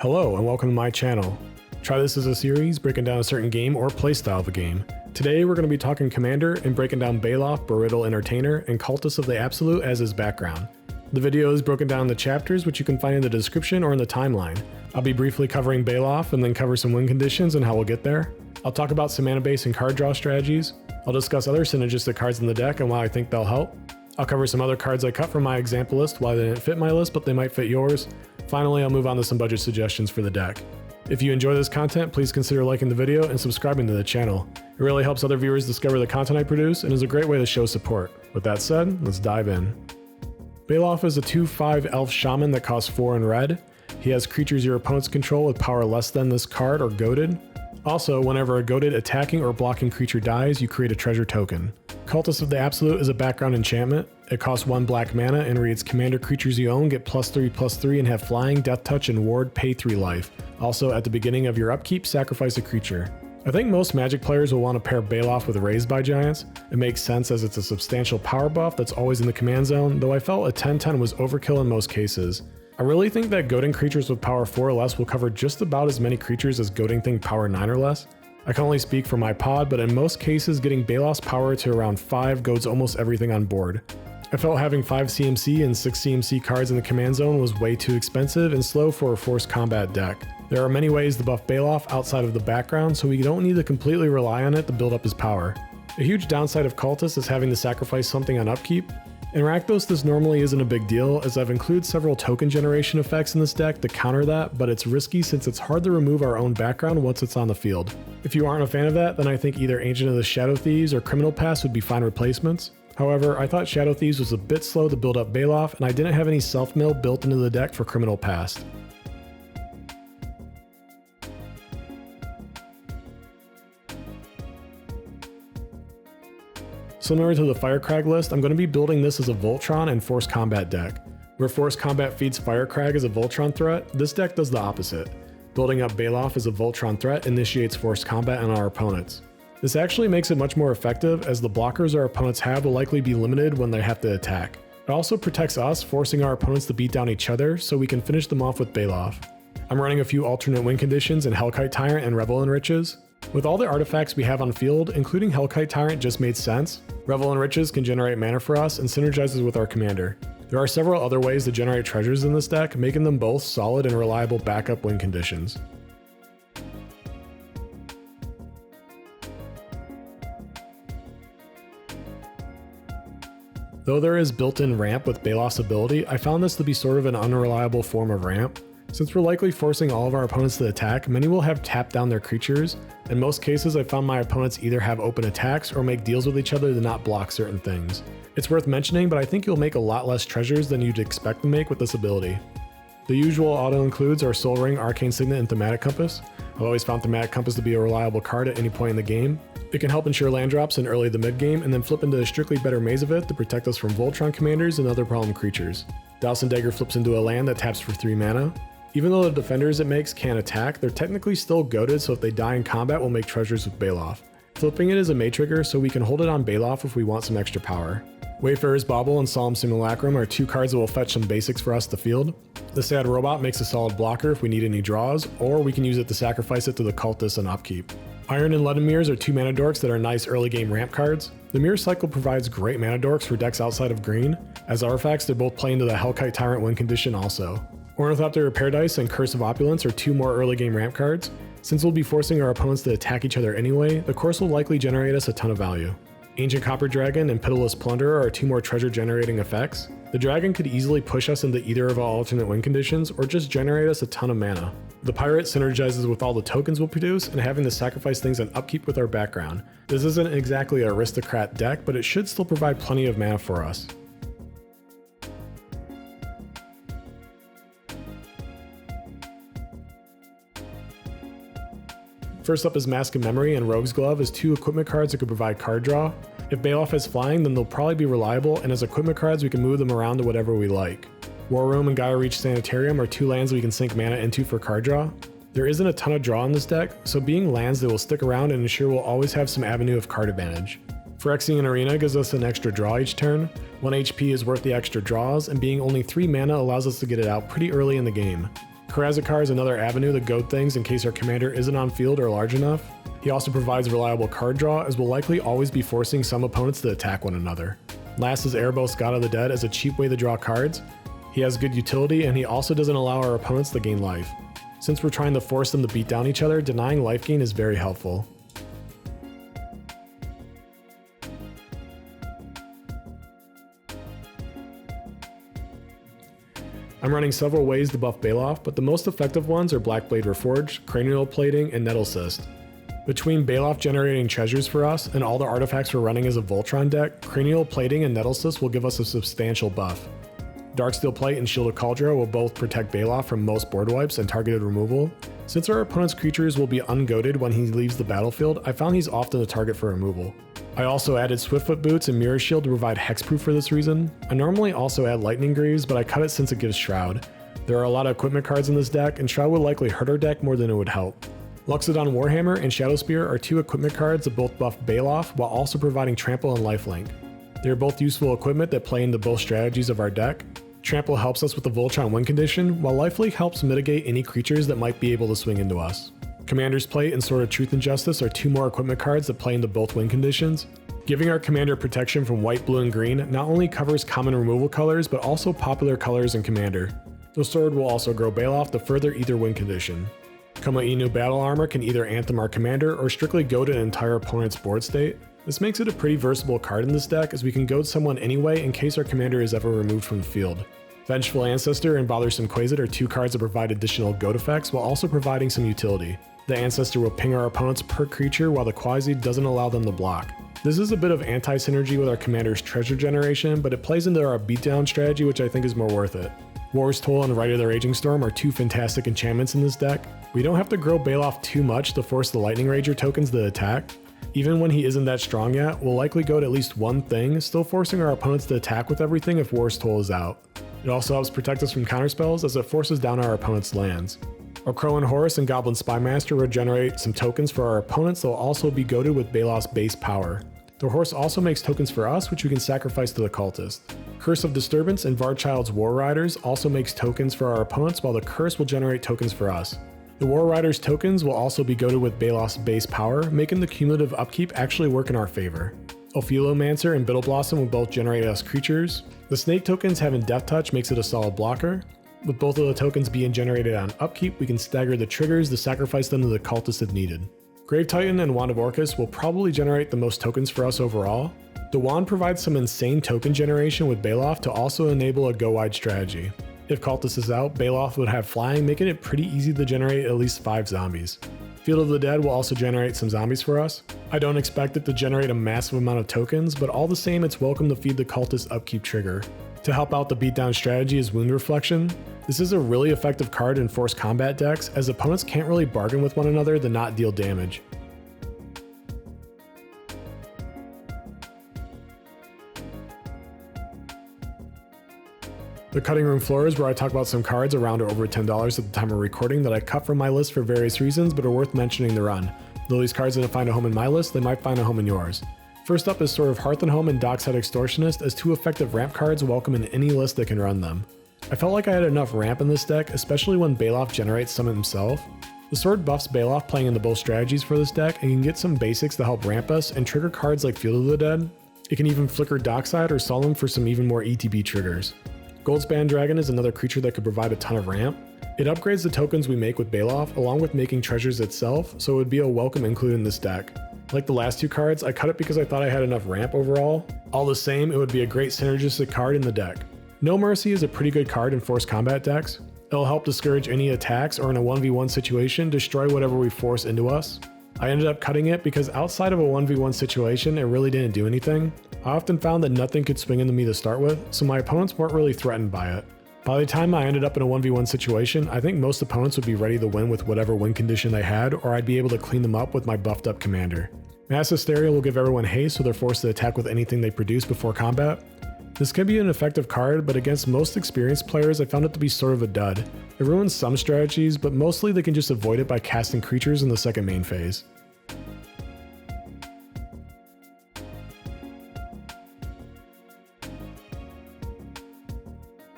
Hello and welcome to my channel. Try this as a series breaking down a certain game or playstyle of a game. Today we're going to be talking Commander and breaking down Baeloth, Barrityl Entertainer, and Cultist of the Absolute as his background. The video is broken down into chapters which you can find in the description or in the timeline. I'll be briefly covering Baeloth and then cover some win conditions and how we'll get there. I'll talk about some mana base and card draw strategies. I'll discuss other synergistic cards in the deck and why I think they'll help. I'll cover some other cards I cut from my example list, why they didn't fit my list but they might fit yours. Finally, I'll move on to some budget suggestions for the deck. If you enjoy this content, please consider liking the video and subscribing to the channel. It really helps other viewers discover the content I produce and is a great way to show support. With that said, let's dive in. Baeloth is a 2/5 elf shaman that costs 4 in red. He has creatures your opponents control with power less than this card or goaded. Also, whenever a goaded attacking or blocking creature dies, you create a treasure token. Cultist of the Absolute is a background enchantment. It costs 1 black mana and reads commander creatures you own get +3/+3 and have flying, death touch, and ward, pay 3 life. Also, at the beginning of your upkeep, sacrifice a creature. I think most Magic players will want to pair Baeloth with Raised by Giants. It makes sense as it's a substantial power buff that's always in the command zone, though I felt a 10/10 was overkill in most cases. I really think that goading creatures with power 4 or less will cover just about as many creatures as goading thing power 9 or less. I can only speak for my pod, but in most cases getting Baeloth's power to around 5 goads almost everything on board. I felt having 5 CMC and 6 CMC cards in the command zone was way too expensive and slow for a forced combat deck. There are many ways to buff Baeloth outside of the background, so we don't need to completely rely on it to build up his power. A huge downside of Cultist is having to sacrifice something on upkeep. In Rakdos this normally isn't a big deal, as I've included several token generation effects in this deck to counter that, but it's risky since it's hard to remove our own background once it's on the field. If you aren't a fan of that, then I think either Ancient of the Shadow Thieves or Criminal Pass would be fine replacements. However, I thought Shadow Thieves was a bit slow to build up Baeloth, and I didn't have any self-mill built into the deck for Criminal Pass. Similar to the Firecrag list, I'm going to be building this as a Voltron and Forced Combat deck. Where Forced Combat feeds Firecrag as a Voltron threat, this deck does the opposite. Building up Baeloth as a Voltron threat initiates Forced Combat on our opponents. This actually makes it much more effective, as the blockers our opponents have will likely be limited when they have to attack. It also protects us, forcing our opponents to beat down each other, so we can finish them off with Baeloth. I'm running a few alternate win conditions in Hellkite Tyrant and Revel Enriches. With all the artifacts we have on field, including Hellkite Tyrant just made sense. Revel Enriches can generate mana for us and synergizes with our commander. There are several other ways to generate treasures in this deck, making them both solid and reliable backup win conditions. Though there is built-in ramp with Baeloth's ability, I found this to be sort of an unreliable form of ramp. Since we're likely forcing all of our opponents to attack, many will have tapped down their creatures. In most cases, I found my opponents either have open attacks or make deals with each other to not block certain things. It's worth mentioning, but I think you'll make a lot less treasures than you'd expect to make with this ability. The usual auto-includes are Soul Ring, Arcane Signet, and Thematic Compass. I've always found Thematic Compass to be a reliable card at any point in the game. It can help ensure land drops in early to mid game, and then flip into a strictly better Maze of It to protect us from Voltron commanders and other problem creatures. Douse and Dagger flips into a land that taps for 3 mana. Even though the defenders it makes can't attack, they're technically still goaded, so if they die in combat we'll make treasures with Baeloth. Flipping it is a May trigger, so we can hold it on Baeloth if we want some extra power. Wayfarer's Bauble and Solemn Simulacrum are 2 cards that will fetch some basics for us to field. The Sad Robot makes a solid blocker if we need any draws, or we can use it to sacrifice it to the Cultist on upkeep. Iron and Leaden Mirrors are 2 mana dorks that are nice early game ramp cards. The Mirror Cycle provides great mana dorks for decks outside of green. As artifacts, they're both playing to the Hellkite Tyrant win condition also. Ornithopter Paradise and Curse of Opulence are 2 more early game ramp cards. Since we'll be forcing our opponents to attack each other anyway, the course will likely generate us a ton of value. Ancient Copper Dragon and Pitiless Plunderer are 2 more treasure generating effects. The dragon could easily push us into either of our alternate win conditions or just generate us a ton of mana. The Pirate synergizes with all the tokens we'll produce and having to sacrifice things on upkeep with our background. This isn't exactly an aristocrat deck, but it should still provide plenty of mana for us. First up is Mask of Memory and Rogue's Glove as 2 equipment cards that could provide card draw. If Baeloth has flying, then they'll probably be reliable, and as equipment cards we can move them around to whatever we like. War Room and Gaia Reach Sanitarium are 2 lands we can sink mana into for card draw. There isn't a ton of draw in this deck, so being lands that will stick around and ensure we'll always have some avenue of card advantage. Phyrexian Arena gives us an extra draw each turn. 1 HP is worth the extra draws, and being only 3 mana allows us to get it out pretty early in the game. Karazakar is another avenue to goad things in case our commander isn't on field or large enough. He also provides reliable card draw, as we'll likely always be forcing some opponents to attack one another. Last is Erebos, God of the Dead, as a cheap way to draw cards. He has good utility, and he also doesn't allow our opponents to gain life. Since we're trying to force them to beat down each other, denying life gain is very helpful. I'm running several ways to buff Baeloth, but the most effective ones are Blackblade Reforged, Cranial Plating, and Nettle Cyst. Between Baeloth generating treasures for us and all the artifacts we're running as a Voltron deck, Cranial Plating and Nettle Cyst will give us a substantial buff. Darksteel Plate and Shield of Kaldra will both protect Baeloth from most board wipes and targeted removal. Since our opponent's creatures will be ungoaded when he leaves the battlefield, I found he's often a target for removal. I also added Swiftfoot Boots and Mirror Shield to provide hexproof for this reason. I normally also add Lightning Greaves, but I cut it since it gives Shroud. There are a lot of equipment cards in this deck, and Shroud would likely hurt our deck more than it would help. Luxodon Warhammer and Shadowspear are two equipment cards that both buff Baeloth while also providing Trample and Lifelink. They are both useful equipment that play into both strategies of our deck. Trample helps us with the Voltron win condition, while Lifelink helps mitigate any creatures that might be able to swing into us. Commander's Plate and Sword of Truth and Justice are two more equipment cards that play into both win conditions. Giving our commander protection from white, blue, and green not only covers common removal colors, but also popular colors in Commander. The sword will also grow Baeloth to further either win condition. Koma Inu Battle Armor can either anthem our commander or strictly goad an entire opponent's board state. This makes it a pretty versatile card in this deck, as we can goad someone anyway in case our commander is ever removed from the field. Vengeful Ancestor and Bothersome Quasit are two cards that provide additional goad effects while also providing some utility. The Ancestor will ping our opponents per creature while the Quasi doesn't allow them to block. This is a bit of anti-synergy with our commander's treasure generation, but it plays into our beatdown strategy, which I think is more worth it. War's Toll and Rite of the Raging Storm are two fantastic enchantments in this deck. We don't have to grow Baeloth too much to force the Lightning Rager tokens to attack. Even when he isn't that strong yet, we'll likely go to at least one thing, still forcing our opponents to attack with everything if War's Toll is out. It also helps protect us from counterspells as it forces down our opponent's lands. O'Crowan Horus and Goblin Spymaster will generate some tokens for our opponents that will also be goaded with Baeloth's base power. The horse also makes tokens for us, which we can sacrifice to the cultist. Curse of Disturbance and Varchild's War Riders also makes tokens for our opponents, while the Curse will generate tokens for us. The War Riders tokens will also be goaded with Baeloth's base power, making the cumulative upkeep actually work in our favor. Ophilomancer and Biddleblossom will both generate us creatures. The Snake tokens having Death Touch makes it a solid blocker. With both of the tokens being generated on upkeep, we can stagger the triggers to sacrifice them to the cultist if needed. Grave Titan and Wand of Orcus will probably generate the most tokens for us overall. The Wand provides some insane token generation with Baeloth to also enable a go-wide strategy. If Cultist is out, Baeloth would have flying, making it pretty easy to generate at least 5 zombies. Field of the Dead will also generate some zombies for us. I don't expect it to generate a massive amount of tokens, but all the same it's welcome to feed the Cultist upkeep trigger. To help out the beatdown strategy is Wound Reflection. This is a really effective card in forced combat decks, as opponents can't really bargain with one another to not deal damage. The cutting room floor is where I talk about some cards around or over $10 at the time of recording that I cut from my list for various reasons but are worth mentioning to run. Though these cards didn't find a home in my list, they might find a home in yours. First up is Sword of Hearth and Home and Dockside Extortionist, as two effective ramp cards welcome in any list that can run them. I felt like I had enough ramp in this deck, especially when Baeloth generates some himself. The sword buffs Baeloth playing into both strategies for this deck and can get some basics to help ramp us and trigger cards like Field of the Dead. It can even flicker Dockside or Solemn for some even more ETB triggers. Goldspan Dragon is another creature that could provide a ton of ramp. It upgrades the tokens we make with Baeloth along with making treasures itself, so it would be a welcome include in this deck. Like the last two cards, I cut it because I thought I had enough ramp overall. All the same, it would be a great synergistic card in the deck. No Mercy is a pretty good card in forced combat decks. It'll help discourage any attacks or in a 1v1 situation, destroy whatever we force into us. I ended up cutting it because outside of a 1v1 situation, it really didn't do anything. I often found that nothing could swing into me to start with, so my opponents weren't really threatened by it. By the time I ended up in a 1v1 situation, I think most opponents would be ready to win with whatever win condition they had, or I'd be able to clean them up with my buffed up commander. Mass Hysteria will give everyone haste, so they're forced to attack with anything they produce before combat. This can be an effective card, but against most experienced players I found it to be sort of a dud. It ruins some strategies, but mostly they can just avoid it by casting creatures in the second main phase.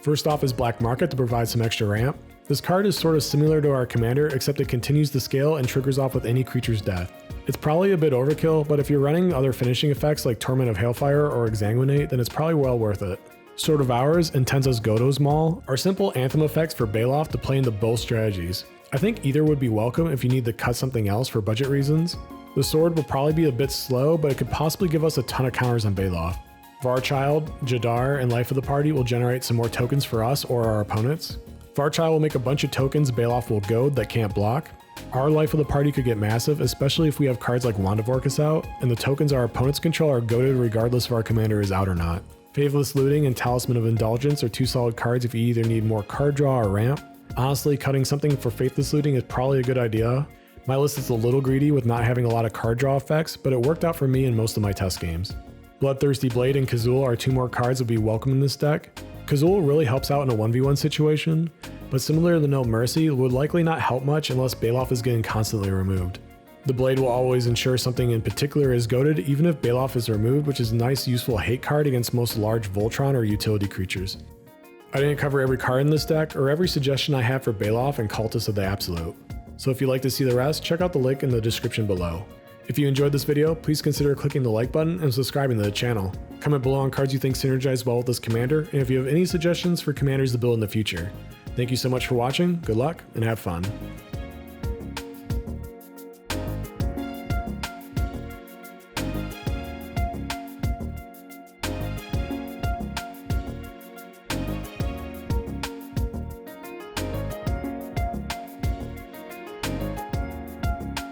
First off is Black Market to provide some extra ramp. This card is sort of similar to our commander, except it continues to scale and triggers off with any creature's death. It's probably a bit overkill, but if you're running other finishing effects like Torment of Hailfire or Exsanguinate, then it's probably well worth it. Sword of Hours and Tenza's Godo's Maul are simple anthem effects for Baeloth to play into both strategies. I think either would be welcome if you need to cut something else for budget reasons. The sword will probably be a bit slow, but it could possibly give us a ton of counters on Baeloth. Varchild, Jadar, and Life of the Party will generate some more tokens for us or our opponents. Varchild will make a bunch of tokens Baeloth will goad that can't block. Our Life of the Party could get massive, especially if we have cards like Wand of Orcus out, and the tokens our opponents control are goaded regardless if our commander is out or not. Faithless Looting and Talisman of Indulgence are two solid cards if you either need more card draw or ramp. Honestly, cutting something for Faithless Looting is probably a good idea. My list is a little greedy with not having a lot of card draw effects, but it worked out for me in most of my test games. Bloodthirsty Blade and Kazul are two more cards that would be welcome in this deck. Kazul really helps out in a 1v1 situation, but similar to No Mercy, would likely not help much unless Baeloth is getting constantly removed. The Blade will always ensure something in particular is goaded even if Baeloth is removed, which is a nice useful hate card against most large Voltron or utility creatures. I didn't cover every card in this deck or every suggestion I have for Baeloth and Cultists of the Absolute, so if you'd like to see the rest, check out the link in the description below. If you enjoyed this video, please consider clicking the like button and subscribing to the channel. Comment below on cards you think synergize well with this commander, and if you have any suggestions for commanders to build in the future. Thank you so much for watching, good luck, and have fun.